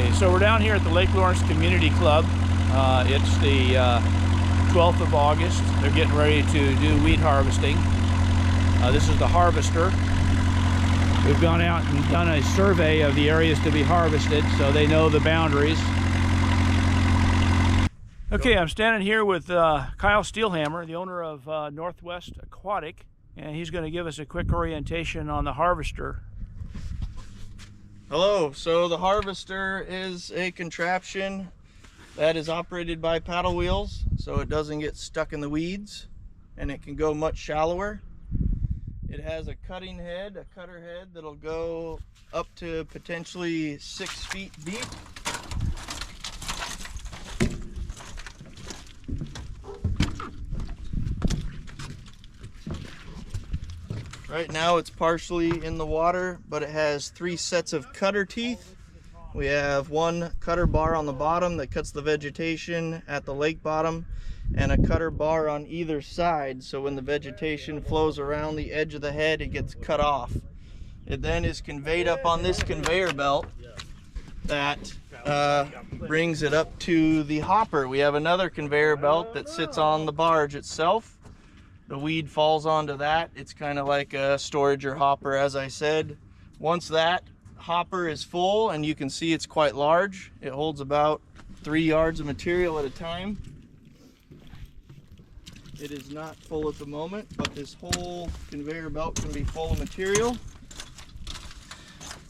Okay, so we're down here at the Lake Lawrence Community Club. It's the 12th of August. They're getting ready to do weed harvesting. This is the harvester. We've gone out and done a survey of the areas to be harvested so they know the boundaries. Okay, I'm standing here with Kyle Steelhammer, the owner of Northwest Aquatic, and he's going to give us a quick orientation on the harvester. Hello, so the harvester is a contraption that is operated by paddle wheels, so it doesn't get stuck in the weeds, and it can go much shallower. It has a cutting head, a cutter head, that'll go up to potentially 6 feet deep. Right now it's partially in the water, but it has 3 sets of cutter teeth. We have one cutter bar on the bottom that cuts the vegetation at the lake bottom, and a cutter bar on either side, so when the vegetation flows around the edge of the head, it gets cut off. It then is conveyed up on this conveyor belt that brings it up to the hopper. We have another conveyor belt that sits on the barge itself. The weed falls onto that. It's kind of like a storage or hopper, as I said. Once that hopper is full, and you can see it's quite large, it holds about 3 yards of material at a time. It is not full at the moment, but this whole conveyor belt can be full of material.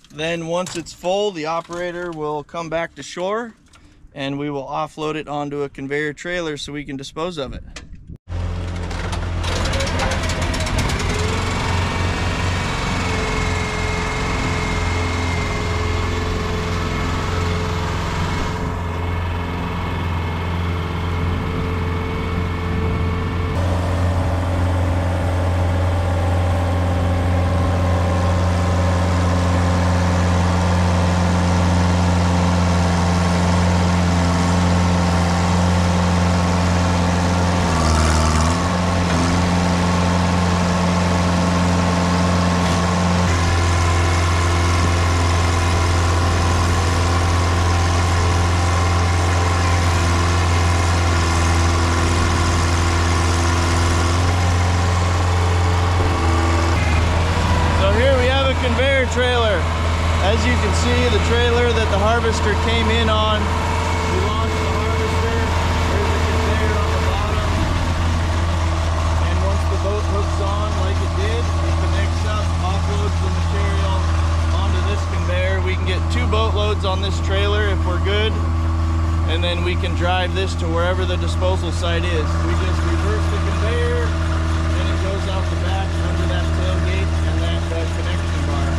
Then once it's full, the operator will come back to shore and we will offload it onto a conveyor trailer so we can dispose of it. Trailer. As you can see, the trailer that the harvester came in on, we launched the harvester. There's a conveyor on the bottom, and once the boat hooks on like it did, it connects up, offloads the material onto this conveyor. We can get 2 boatloads on this trailer if we're good, and then we can drive this to wherever the disposal site is. We just reverse the conveyor, and it goes out the back under that tailgate and that connection bar.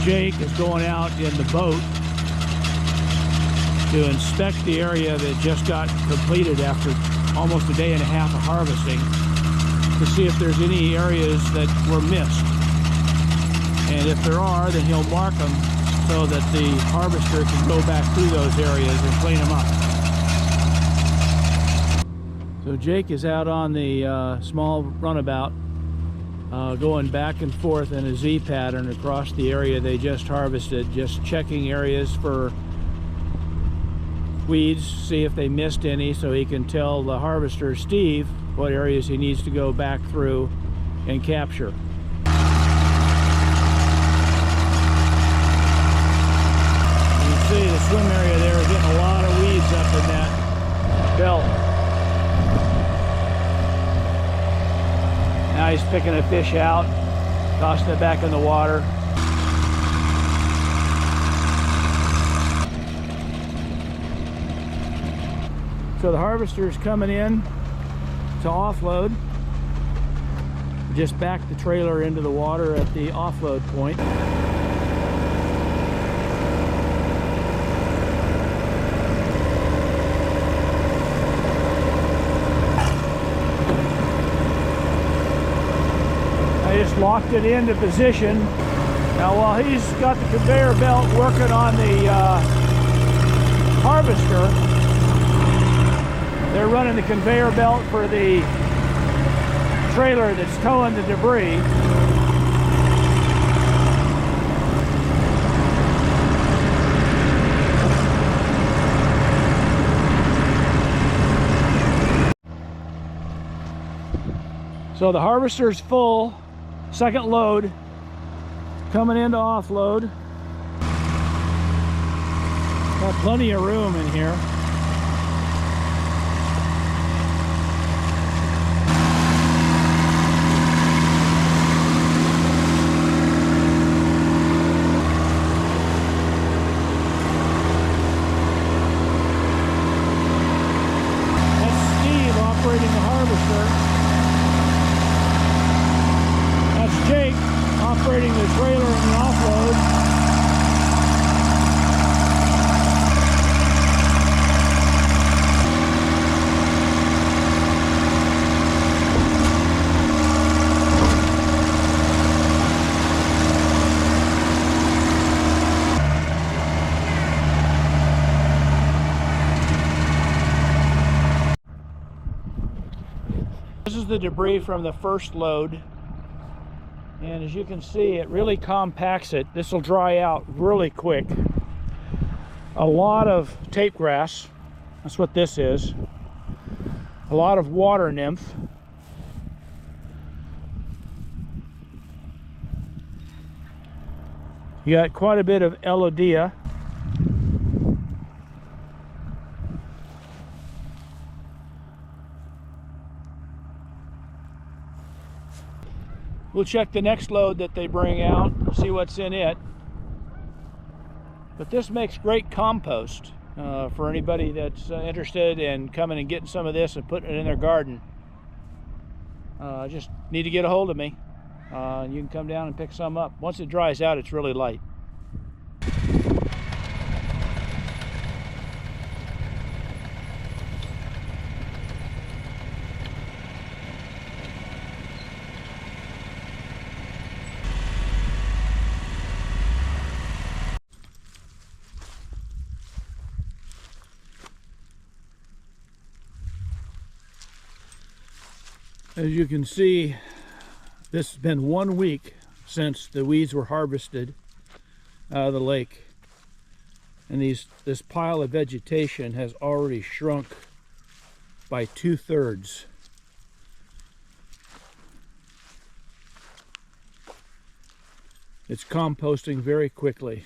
Jake is going out in the boat to inspect the area that just got completed after almost a day and a half of harvesting, to see if there's any areas that were missed. And if there are, then he'll mark them so that the harvester can go back through those areas and clean them up. So Jake is out on the small runabout, going back and forth in a Z pattern across the area they just harvested, just checking areas for weeds, see if they missed any, so he can tell the harvester, Steve, what areas he needs to go back through and capture. You can see the swim area there is getting a lot of weeds up in that belt. Now he's picking a fish out, tossing it back in the water. So the harvester's coming in to offload. Just back the trailer into the water at the offload point. I just locked it into position. Now while he's got the conveyor belt working on the harvester, they're running the conveyor belt for the trailer that's towing the debris. So the harvester's full, second load coming into offload. Got plenty of room in here. Operating the harvester. That's Jake operating the trailer and the offload. This is the debris from the first load, and as you can see, it really compacts it. This will dry out really quick. A lot of tape grass, that's what this is. A lot of water nymph. You got quite a bit of elodea. We'll check the next load that they bring out, see what's in it. But this makes great compost for anybody that's interested in coming and getting some of this and putting it in their garden. Just need to get a hold of me. You can come down and pick some up. Once it dries out, it's really light. As you can see, this has been 1 week since the weeds were harvested out of the lake. And this pile of vegetation has already shrunk by 2/3. It's composting very quickly.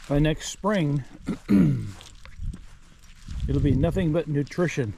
By next spring, it'll be nothing but nutrition.